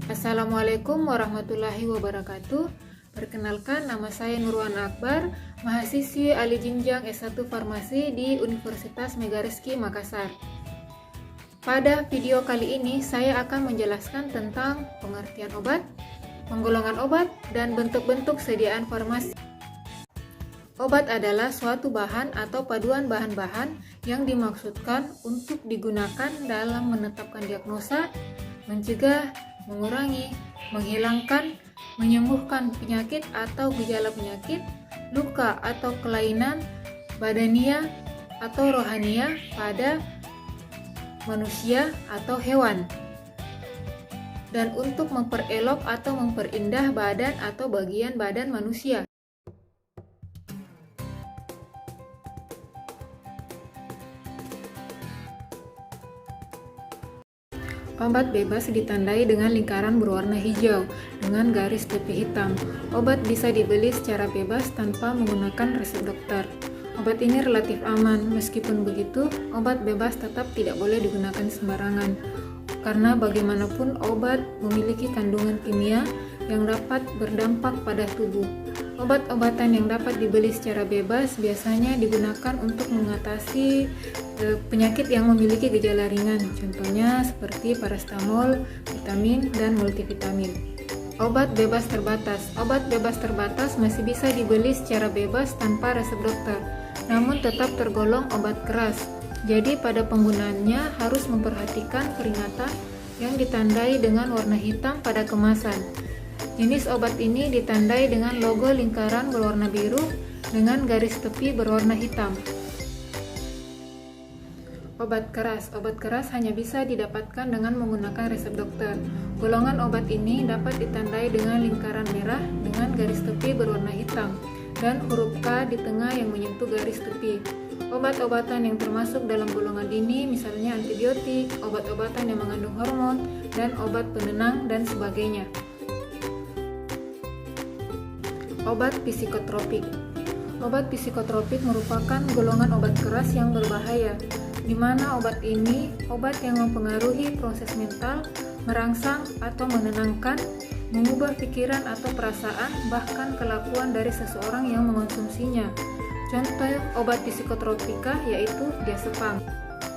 Assalamualaikum warahmatullahi wabarakatuh. Perkenalkan, nama saya Nurwan Akbar, mahasiswi ahli jenjang S1 Farmasi di Universitas Megarizky Makassar. Pada video kali ini, saya akan menjelaskan tentang pengertian obat, penggolongan obat, dan bentuk-bentuk sediaan farmasi. Obat adalah suatu bahan atau paduan bahan-bahan yang dimaksudkan untuk digunakan dalam menetapkan diagnosa, mencegah, mengurangi, menghilangkan, menyembuhkan penyakit atau gejala penyakit, luka atau kelainan badania atau rohania pada manusia atau hewan, dan untuk memperelok atau memperindah badan atau bagian badan manusia. Obat bebas ditandai dengan lingkaran berwarna hijau dengan garis tepi hitam. Obat bisa dibeli secara bebas tanpa menggunakan resep dokter. Obat ini relatif aman, meskipun begitu, obat bebas tetap tidak boleh digunakan sembarangan. Karena bagaimanapun obat memiliki kandungan kimia yang dapat berdampak pada tubuh. Obat-obatan yang dapat dibeli secara bebas biasanya digunakan untuk mengatasi penyakit yang memiliki gejala ringan, contohnya seperti paracetamol, vitamin, dan multivitamin. Obat bebas terbatas. Obat bebas terbatas masih bisa dibeli secara bebas tanpa resep dokter, namun tetap tergolong obat keras. Jadi pada penggunaannya harus memperhatikan peringatan yang ditandai dengan warna hitam pada kemasan. Jenis obat ini ditandai dengan logo lingkaran berwarna biru dengan garis tepi berwarna hitam. Obat keras hanya bisa didapatkan dengan menggunakan resep dokter. Golongan obat ini dapat ditandai dengan lingkaran merah dengan garis tepi berwarna hitam dan huruf K di tengah yang menyentuh garis tepi. Obat-obatan yang termasuk dalam golongan ini misalnya antibiotik, obat-obatan yang mengandung hormon, dan obat penenang dan sebagainya. Obat psikotropik. Obat psikotropik merupakan golongan obat keras yang berbahaya, di mana obat ini obat yang mempengaruhi proses mental, merangsang atau menenangkan, mengubah pikiran atau perasaan, bahkan kelakuan dari seseorang yang mengonsumsinya. Contoh obat psikotropika yaitu diazepam.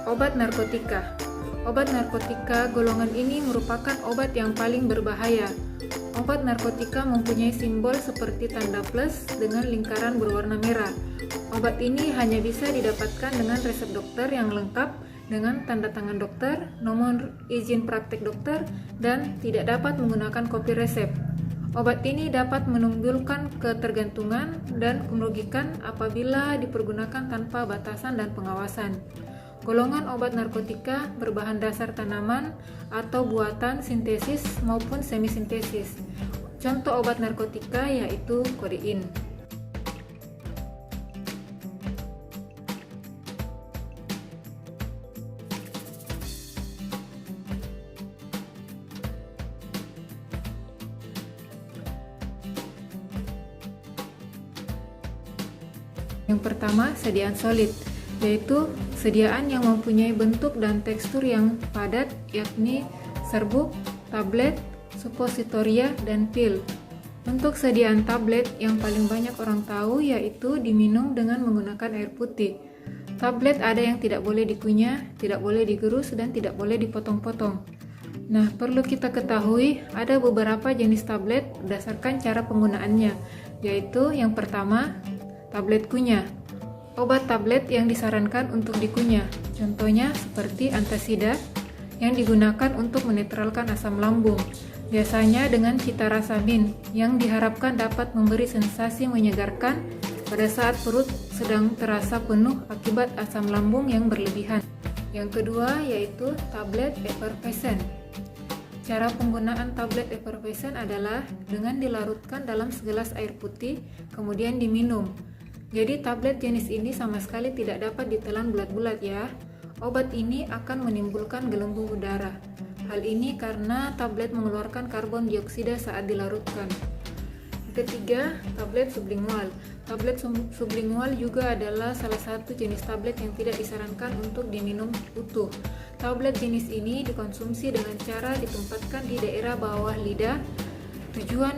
Obat narkotika. Obat narkotika golongan ini merupakan obat yang paling berbahaya. Obat narkotika mempunyai simbol seperti tanda plus dengan lingkaran berwarna merah. Obat ini hanya bisa didapatkan dengan resep dokter yang lengkap dengan tanda tangan dokter, nomor izin praktek dokter, dan tidak dapat menggunakan kopi resep. Obat ini dapat menimbulkan ketergantungan dan merugikan apabila dipergunakan tanpa batasan dan pengawasan. Golongan obat narkotika berbahan dasar tanaman atau buatan sintesis maupun semi-sintesis. Contoh obat narkotika yaitu kodein. Yang pertama, sediaan solid, yaitu sediaan yang mempunyai bentuk dan tekstur yang padat, yakni serbuk, tablet, supositoria, dan pil. Untuk sediaan tablet yang paling banyak orang tahu yaitu diminum dengan menggunakan air putih. Tablet ada yang tidak boleh dikunyah, tidak boleh digerus, dan tidak boleh dipotong-potong. Nah, perlu kita ketahui ada beberapa jenis tablet berdasarkan cara penggunaannya, yaitu yang pertama, tablet kunyah. Obat tablet yang disarankan untuk dikunyah, contohnya seperti antasida yang digunakan untuk menetralkan asam lambung, biasanya dengan cita rasa mint yang diharapkan dapat memberi sensasi menyegarkan pada saat perut sedang terasa penuh akibat asam lambung yang berlebihan. Yang kedua yaitu tablet effervescent. Cara penggunaan tablet effervescent adalah dengan dilarutkan dalam segelas air putih kemudian diminum. Jadi tablet jenis ini sama sekali tidak dapat ditelan bulat-bulat ya. Obat ini akan menimbulkan gelembung udara. Hal ini karena tablet mengeluarkan karbon dioksida saat dilarutkan. Ketiga, tablet sublingual. Tablet sublingual juga adalah salah satu jenis tablet yang tidak disarankan untuk diminum utuh. Tablet jenis ini dikonsumsi dengan cara ditempatkan di daerah bawah lidah. Tujuan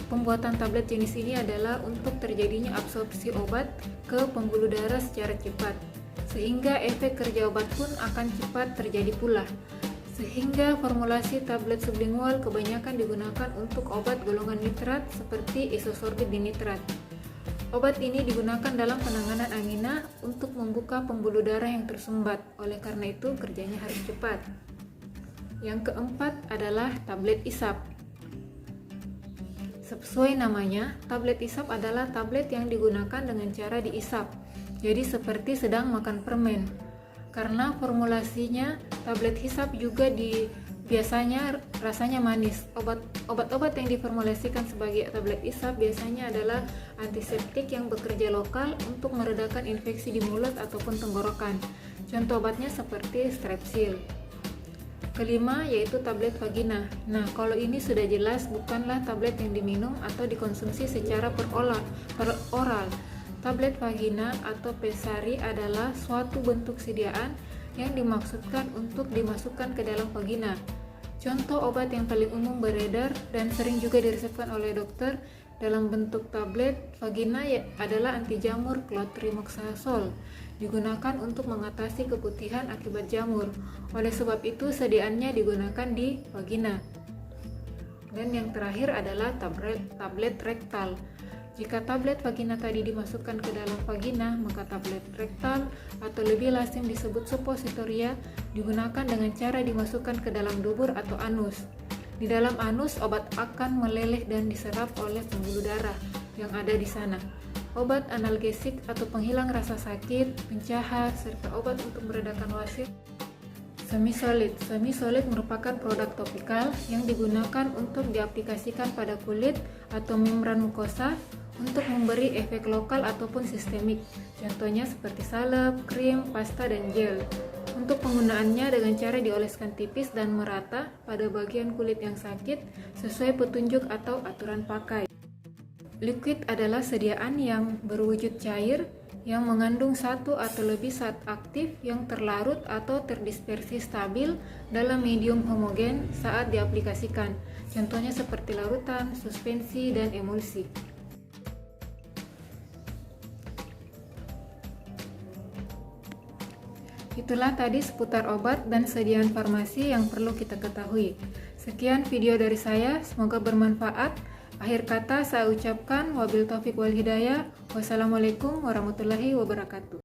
pembuatan tablet jenis ini adalah untuk terjadinya absorpsi obat ke pembuluh darah secara cepat, sehingga efek kerja obat pun akan cepat terjadi pula. Sehingga formulasi tablet sublingual kebanyakan digunakan untuk obat golongan nitrat seperti isosorbit dinitrat. Obat ini digunakan dalam penanganan angina untuk membuka pembuluh darah yang tersumbat, oleh karena itu kerjanya harus cepat. Yang keempat adalah tablet isap. Sesuai namanya, tablet isap adalah tablet yang digunakan dengan cara diisap, jadi seperti sedang makan permen. Karena formulasinya tablet hisap juga biasanya rasanya manis. Obat-obat yang diformulasikan sebagai tablet isap biasanya adalah antiseptik yang bekerja lokal untuk meredakan infeksi di mulut ataupun tenggorokan. Contoh obatnya seperti Strepsil. Kelima yaitu tablet vagina. Nah, kalau ini sudah jelas bukanlah tablet yang diminum atau dikonsumsi secara per oral. Tablet vagina atau pesari adalah suatu bentuk sediaan yang dimaksudkan untuk dimasukkan ke dalam vagina. Contoh obat yang paling umum beredar dan sering juga diresepkan oleh dokter dalam bentuk tablet vagina adalah anti jamur clotrimazole, digunakan untuk mengatasi keputihan akibat jamur. Oleh sebab itu sediaannya digunakan di vagina. Dan yang terakhir adalah tablet rektal. Jika tablet vagina tadi dimasukkan ke dalam vagina, maka tablet rektal atau lebih lazim disebut suppositoria digunakan dengan cara dimasukkan ke dalam dubur atau anus. Di dalam anus, obat akan meleleh dan diserap oleh pembuluh darah yang ada di sana. Obat analgesik atau penghilang rasa sakit, pencahar, serta obat untuk meredakan wasit. Semisolid. Semisolid merupakan produk topikal yang digunakan untuk diaplikasikan pada kulit atau membran mukosa untuk memberi efek lokal ataupun sistemik. Contohnya seperti salep, krim, pasta, dan gel. Untuk penggunaannya dengan cara dioleskan tipis dan merata pada bagian kulit yang sakit sesuai petunjuk atau aturan pakai. Liquid adalah sediaan yang berwujud cair yang mengandung satu atau lebih zat aktif yang terlarut atau terdispersi stabil dalam medium homogen saat diaplikasikan. Contohnya seperti larutan, suspensi, dan emulsi. Itulah tadi seputar obat dan sediaan farmasi yang perlu kita ketahui. Sekian video dari saya, semoga bermanfaat. Akhir kata saya ucapkan wabil taufiq wal hidayah. Wassalamualaikum warahmatullahi wabarakatuh.